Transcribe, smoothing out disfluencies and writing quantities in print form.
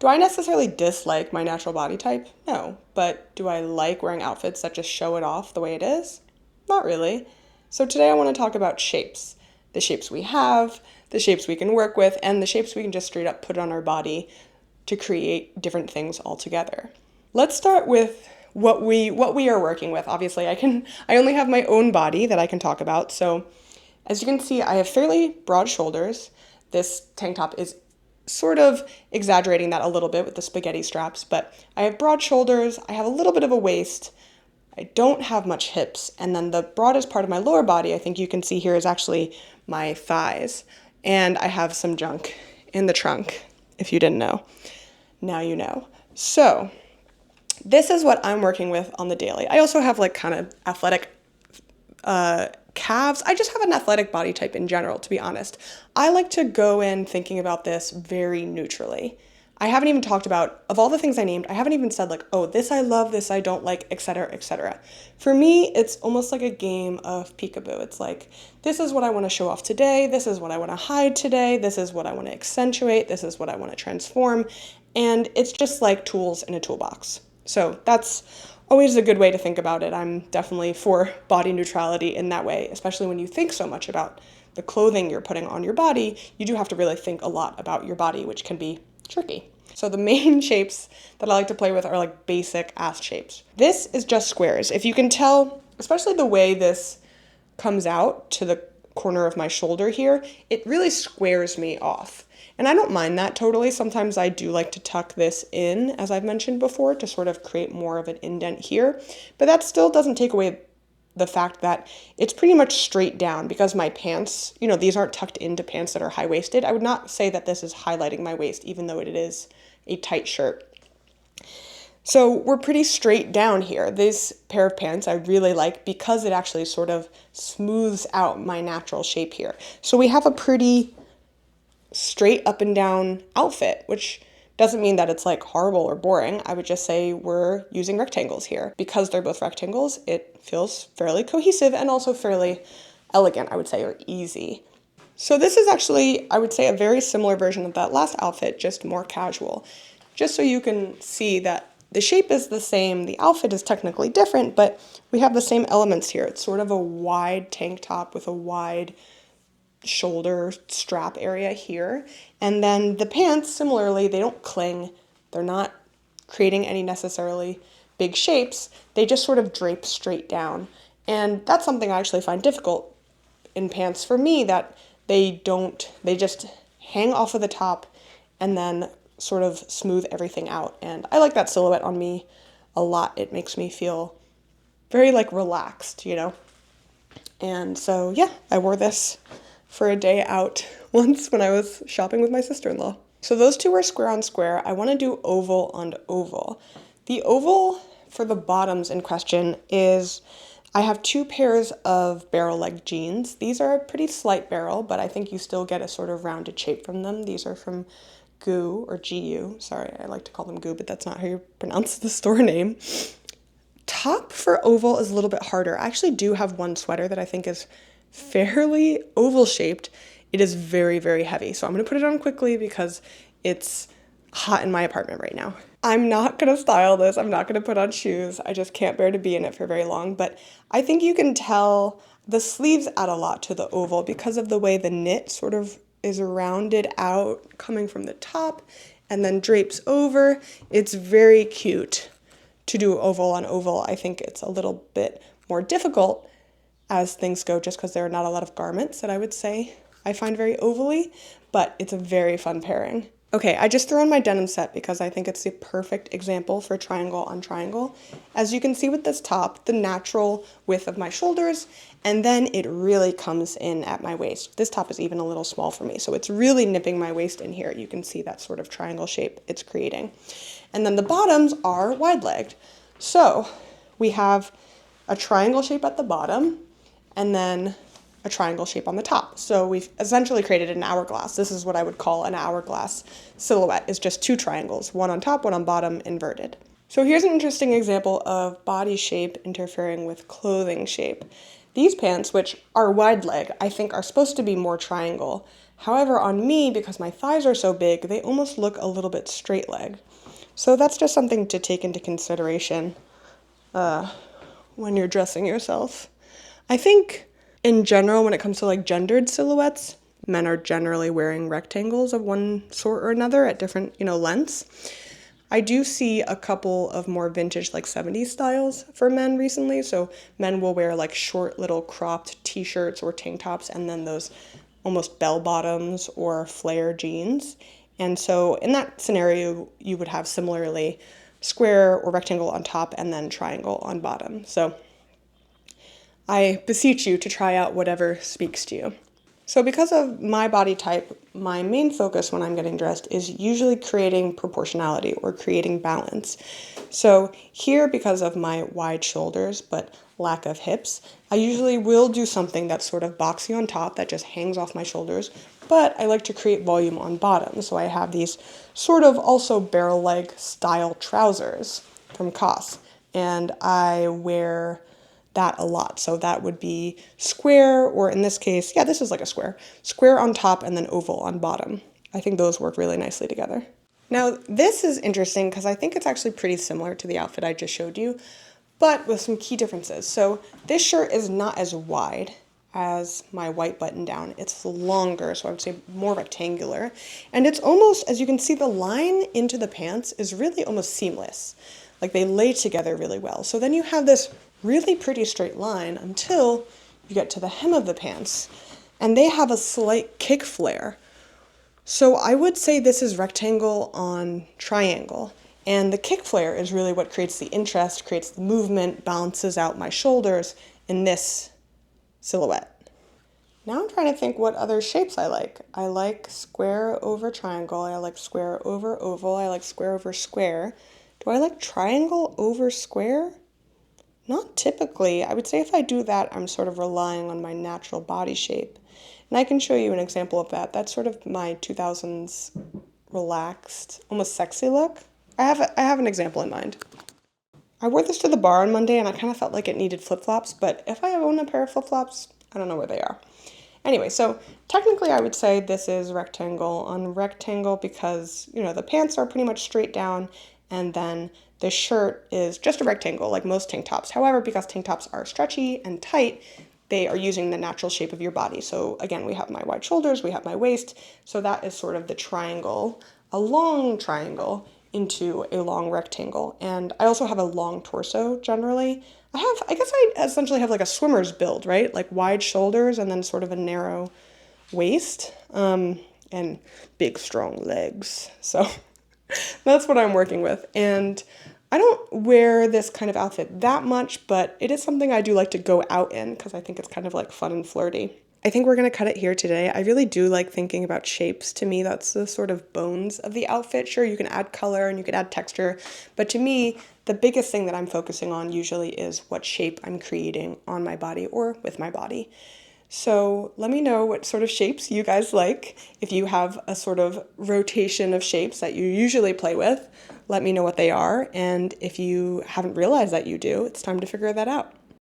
Do I necessarily dislike my natural body type? No. But do I like wearing outfits that just show it off the way it is? Not really. So today I want to talk about shapes. The shapes we have, the shapes we can work with, and the shapes we can just straight up put on our body to create different things altogether. Let's start with what we are working with. Obviously, I only have my own body that I can talk about. So as you can see, I have fairly broad shoulders. This tank top is sort of exaggerating that a little bit with the spaghetti straps, but I have broad shoulders, I have a little bit of a waist, I don't have much hips, and then the broadest part of my lower body, I think you can see here, is actually my thighs, and I have some junk in the trunk, if you didn't know. Now you know. So this is what I'm working with on the daily. I also have like kind of athletic calves. I just have an athletic body type in general, to be honest. I like to go in thinking about this very neutrally. I haven't even talked about, of all the things I named, I haven't even said like, oh, this I love, this I don't like, etc., etc. For me, it's almost like a game of peekaboo. It's like, this is what I want to show off today, this is what I want to hide today, this is what I want to accentuate, this is what I want to transform, and it's just like tools in a toolbox. So that's always a good way to think about it. I'm definitely for body neutrality in that way, especially when you think so much about the clothing you're putting on your body. You do have to really think a lot about your body, which can be tricky. So the main shapes that I like to play with are like basic ass shapes. This is just squares. If you can tell, especially the way this comes out to the corner of my shoulder here, it really squares me off. And I don't mind that totally. Sometimes I do like to tuck this in, as I've mentioned before, to sort of create more of an indent here. But that still doesn't take away the fact that it's pretty much straight down because my pants, these aren't tucked into pants that are high-waisted. I would not say that this is highlighting my waist, even though it is a tight shirt. So we're pretty straight down here. This pair of pants I really like because it actually sort of smooths out my natural shape here. So we have a pretty straight up and down outfit, which doesn't mean that it's like horrible or boring. I would just say we're using rectangles here. Because they're both rectangles, it feels fairly cohesive and also fairly elegant, I would say, or easy. So this is actually, I would say, a very similar version of that last outfit, just more casual. Just so you can see that the shape is the same, the outfit is technically different, but we have the same elements here. It's sort of a wide tank top with a wide shoulder strap area here. And then the pants, similarly, they don't cling. They're not creating any necessarily big shapes. They just sort of drape straight down. And that's something I actually find difficult in pants for me, that they just hang off of the top and then sort of smooth everything out. And I like that silhouette on me a lot. It makes me feel very like relaxed, And so, yeah, I wore this for a day out once when I was shopping with my sister-in-law. So those two were square on square. I want to do oval on oval. The oval for the bottoms in question is, I have two pairs of barrel leg jeans. These are a pretty slight barrel, but I think you still get a sort of rounded shape from them. These are from GU or GU. Sorry, I like to call them GU, but that's not how you pronounce the store name. Top for oval is a little bit harder. I actually do have one sweater that I think is fairly oval shaped. It is very, very heavy. So I'm going to put it on quickly because it's hot in my apartment right now. I'm not going to style this. I'm not going to put on shoes. I just can't bear to be in it for very long. But I think you can tell the sleeves add a lot to the oval because of the way the knit sort of is rounded out coming from the top and then drapes over. It's very cute to do oval on oval. I think it's a little bit more difficult as things go, just because there are not a lot of garments that I would say I find very ovally, but it's a very fun pairing. Okay, I just threw on my denim set because I think it's the perfect example for triangle on triangle. As you can see with this top, the natural width of my shoulders, and then it really comes in at my waist. This top is even a little small for me, so it's really nipping my waist in here. You can see that sort of triangle shape it's creating. And then the bottoms are wide-legged. So we have a triangle shape at the bottom, and then a triangle shape on the top. So we've essentially created an hourglass. This is what I would call an hourglass silhouette. It's just two triangles, one on top, one on bottom, inverted. So here's an interesting example of body shape interfering with clothing shape. These pants, which are wide leg, I think are supposed to be more triangle. However, on me, because my thighs are so big, they almost look a little bit straight leg. So that's just something to take into consideration when you're dressing yourself. I think in general, when it comes to like gendered silhouettes, men are generally wearing rectangles of one sort or another at different, lengths. I do see a couple of more vintage like 70s styles for men recently. So men will wear like short little cropped t-shirts or tank tops and then those almost bell bottoms or flare jeans. And so in that scenario, you would have similarly square or rectangle on top and then triangle on bottom. So I beseech you to try out whatever speaks to you. So because of my body type, my main focus when I'm getting dressed is usually creating proportionality or creating balance. So here, because of my wide shoulders but lack of hips, I usually will do something that's sort of boxy on top that just hangs off my shoulders, but I like to create volume on bottom. So I have these sort of also barrel leg style trousers from COS, and I wear that a lot. So that would be square, or in this case, yeah, this is like a square on top and then oval on bottom. I think those work really nicely together. Now, this is interesting because I think it's actually pretty similar to the outfit I just showed you, but with some key differences. So this shirt is not as wide as my white button down. It's longer, so I would say more rectangular. And it's almost, as you can see, the line into the pants is really almost seamless. Like they lay together really well. So then you have this really pretty straight line until you get to the hem of the pants, and they have a slight kick flare. So I would say this is rectangle on triangle, and the kick flare is really what creates the interest, creates the movement, balances out my shoulders in this silhouette. Now I'm trying to think what other shapes I like. I like square over triangle, I like square over oval, I like square over square. Do I like triangle over square? Not typically. I would say if I do that, I'm sort of relying on my natural body shape. And I can show you an example of that. That's sort of my 2000s relaxed, almost sexy look. I have an example in mind. I wore this to the bar on Monday and I kind of felt like it needed flip-flops, but if I own a pair of flip-flops, I don't know where they are. Anyway, so technically I would say this is rectangle on rectangle because, the pants are pretty much straight down, and then the shirt is just a rectangle like most tank tops. However, because tank tops are stretchy and tight, they are using the natural shape of your body. So again, we have my wide shoulders, we have my waist, so that is sort of the triangle, a long triangle into a long rectangle. And I also have a long torso generally. I guess I essentially have like a swimmer's build, right? Like wide shoulders and then sort of a narrow waist, and big strong legs. So that's what I'm working with. And I don't wear this kind of outfit that much, but it is something I do like to go out in because I think it's kind of like fun and flirty. I think we're going to cut it here today. I really do like thinking about shapes. To me, that's the sort of bones of the outfit. Sure, you can add color and you can add texture, but to me, the biggest thing that I'm focusing on usually is what shape I'm creating on my body or with my body. So let me know what sort of shapes you guys like. If you have a sort of rotation of shapes that you usually play with, let me know what they are. And if you haven't realized that you do, it's time to figure that out.